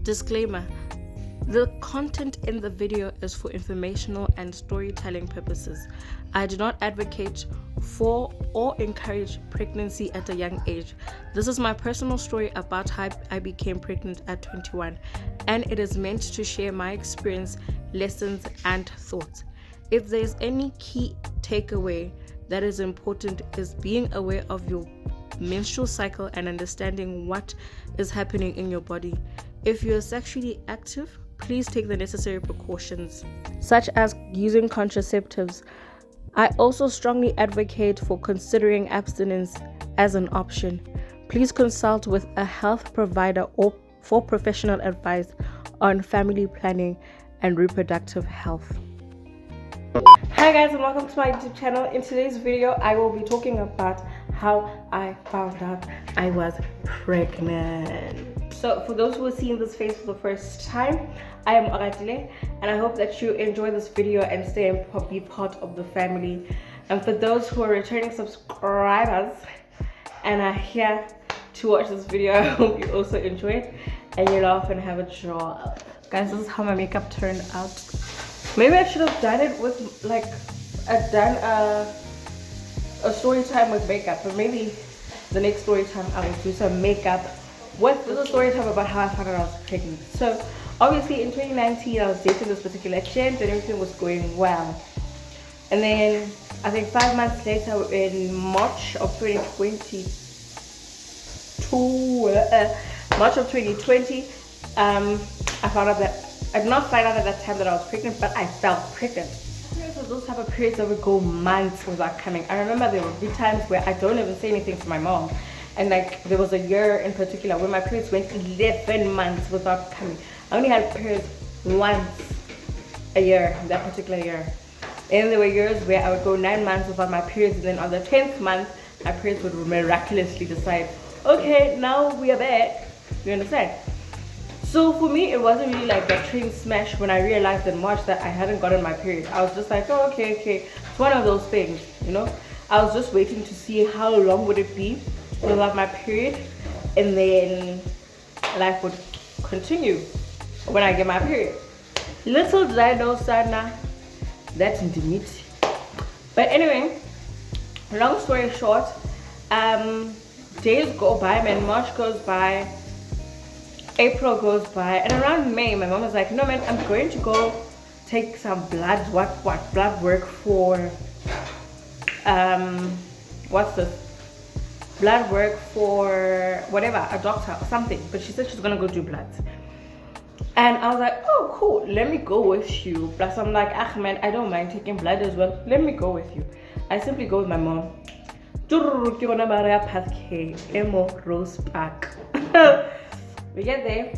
Disclaimer: the content in the video is for informational and storytelling purposes. I do not advocate for or encourage pregnancy at a young age. This is my personal story about how I became pregnant at 21, and it is meant to share my experience, lessons, and thoughts. If there's any key takeaway that is important, is being aware of your menstrual cycle and understanding what is happening in your body. If you're sexually active, please take the necessary precautions, such as using contraceptives. I also strongly advocate for considering abstinence as an option. Please consult with a health provider or for professional advice on family planning and reproductive health. Hi guys, and welcome to my YouTube channel. In today's video, I will be talking about how I found out I was pregnant. So for those who are seeing this face for the first time, I am Oratile, and I hope that you enjoy this video and stay and be part of the family. And for those who are returning subscribers and are here to watch this video, I hope you also enjoy it and you laugh and have a jaw. Guys, this is how my makeup turned out. Maybe I should have done it with like a story time with makeup, but maybe the next story time I will do some makeup with a story time about how I found out I was pregnant. So obviously in 2019 I was dating this particular gent and everything was going well. And then I think 5 months later, in March of 2020, I found out that I did not find out at that time that I was pregnant, but I felt pregnant. Periods were those type of periods that would go months without coming. I remember there would be times where I don't even say anything to my mom. And like there was a year in particular where my periods went 11 months without coming. I only had periods once a year, that particular year. And there were years where I would go 9 months without my periods, and then on the 10th month, my periods would miraculously decide, okay, now we are back. You understand? So for me, it wasn't really like that train smash when I realized in March that I hadn't gotten my period. I was just like, oh, okay. It's one of those things, you know? I was just waiting to see how long would it be without my period, and then life would continue when I get my period. Little did I know, Sana, that's intimate. But anyway, long story short, days go by, man. March goes by, April goes by, and around May, my mom was like, no man, I'm going to go take some blood work for what's this? Blood work for whatever, a doctor or something. But she said she's gonna go do bloods. And I was like, oh cool, let me go with you. Plus I'm like, ah man, I don't mind taking blood as well. Let me go with you. I simply go with my mom. Rose Park. We get there.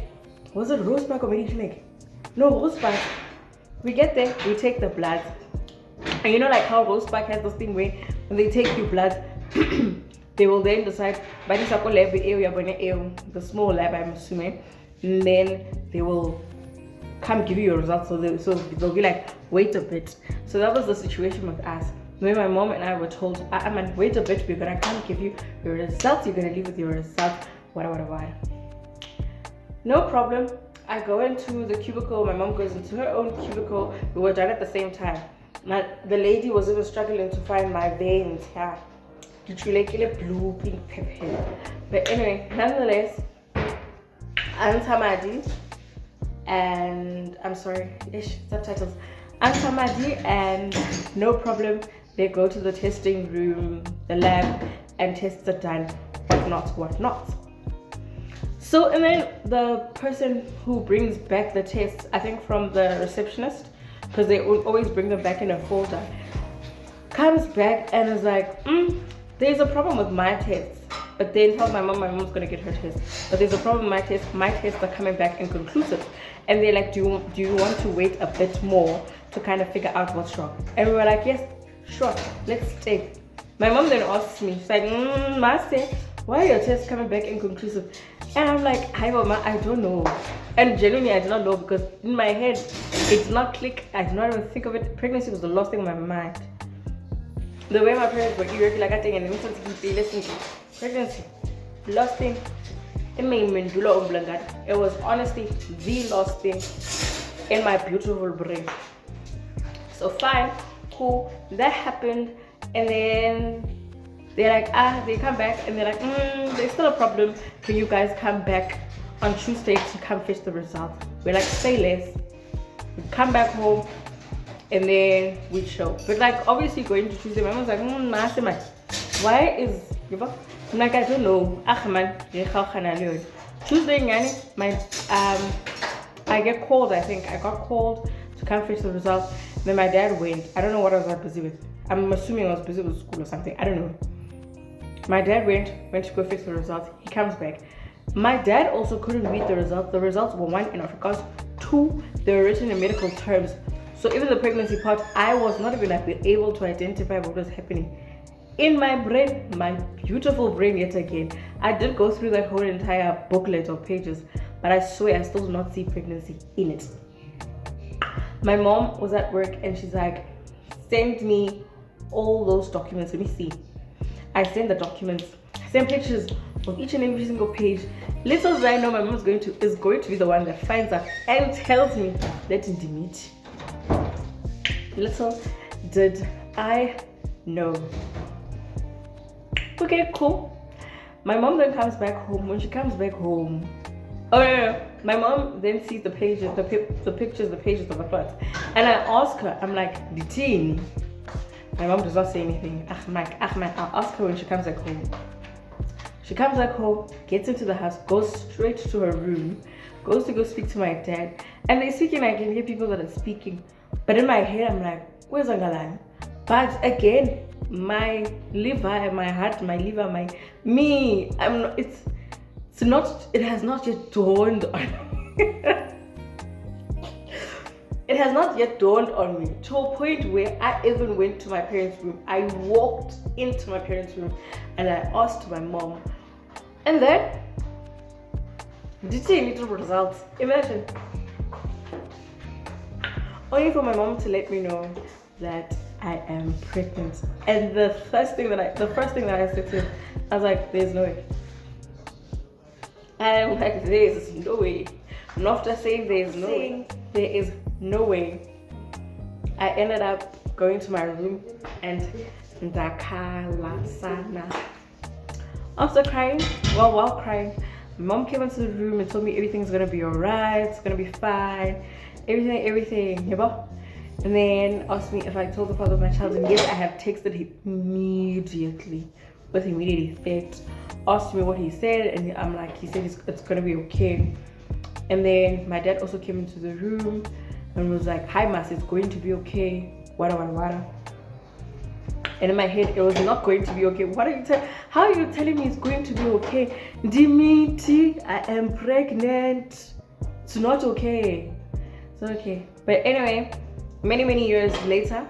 Was it Rose Park or Medi Clinic? No, Rose Park. We get there, we take the blood. And you know like how Rose Park has this thing where when they take you blood, they will then decide by this the small lab, I'm assuming, and then they will come give you your results. So they'll be like, wait a bit. So that was the situation with us. When my mom and I were told, man, wait a bit, we're gonna come give you your results, you're gonna leave with your results, what. No problem. I go into the cubicle, my mom goes into her own cubicle. We were done at the same time. Now, the lady was even struggling to find my veins here. Blue, pink, pepper. But anyway, nonetheless, Antamadi and I'm sorry, subtitles. Antamadi and no problem. They go to the testing room, the lab, and tests are done. Whatnot. So, and then the person who brings back the tests, I think from the receptionist, because they always bring them back in a folder, comes back and is like, there's a problem with my tests. But then tells my mom's gonna get her test. But there's a problem with my tests are coming back inconclusive. And they're like, do you want to wait a bit more to kind of figure out what's wrong? And we were like, yes, sure, let's take. My mom then asks me, she's like, Master, why are your tests coming back inconclusive? And I'm like, hi mama, I don't know. And genuinely I did not know, because in my head it did not click. I did not even think of it. Pregnancy was the last thing in my mind. The way my parents were irregular, and listen to pregnancy, last thing It was honestly the last thing in my beautiful brain. So fine, cool, that happened, and then they're like, they come back and they're like, there's still a problem. Can you guys come back on Tuesday to come fetch the results? We're like, say less. We come back home and then we show. But like, obviously going to Tuesday, my mom's like, why is, I'm like, I don't know. Tuesday, I get called, I think. I got called to come fetch the results. Then my dad went. I don't know what I was busy with. I'm assuming I was busy with school or something. I don't know. My dad went to go fix the results. He comes back. My dad also couldn't read the results. The results were 1 in Afrikaans, 2 they were written in medical terms. So even the pregnancy part, I was not even able to identify what was happening. In my brain, my beautiful brain yet again, I did go through that whole entire booklet of pages, but I swear I still do not see pregnancy in it. My mom was at work and she's like, send me all those documents. Let me see. I send the documents. I send pictures of each and every single page. Little as I know, my mom is going to be the one that finds out and tells me that in the meet. Little did I know. Okay, cool. My mom then comes back home. When she comes back home, no. My mom then sees the pages, the pictures, the pages of the plots, and I ask her. I'm like, Ditini. My mom does not say anything. Ahmed, I'll ask her when she comes back home. She comes back home, gets into the house, goes straight to her room, goes to go speak to my dad, and they're speaking. I can hear people that are speaking, but in my head I'm like, where's Angalan? But again, my liver, my heart, my liver, me. I'm not. It has not yet dawned on me. It has not yet dawned on me to a point where I even went to my parents' room. I walked into my parents' room and I asked my mom. And then, did you see any results? Imagine. Only for my mom to let me know that I am pregnant. And the first thing that I said to her, I was like, there's no way. I'm like, there's no way. And after saying there's no way, there is no way, I ended up going to my room and ndakalasana. After crying, while crying, my mom came into the room and told me everything's gonna be alright, it's gonna be fine, everything, and then asked me if I told the father of my child, and yes, I have texted him immediately with immediate effect. Asked me what he said, and I'm like, he said it's gonna be okay. And then my dad also came into the room and was like, hi Mas, it's going to be okay, wada. And in my head, it was not going to be okay. How are you telling me it's going to be okay? Dimiti, I am pregnant. It's not okay. It's not okay. But anyway, many years later,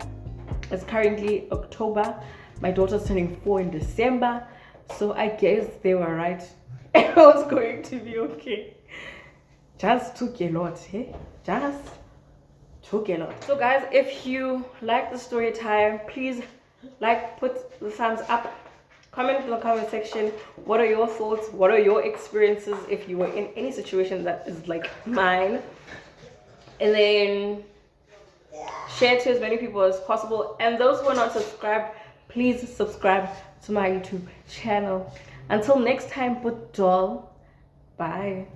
it's currently October. My daughter's turning 4 in December. So I guess they were right. It was going to be okay. Just took a lot, eh? Just took a lot. So guys, if you like the story time, please put the thumbs up, comment in the comment section. What are your thoughts? What are your experiences if you were in any situation that is like mine? And then share to as many people as possible. And those who are not subscribed, please subscribe to my YouTube channel. Until next time, but doll, bye.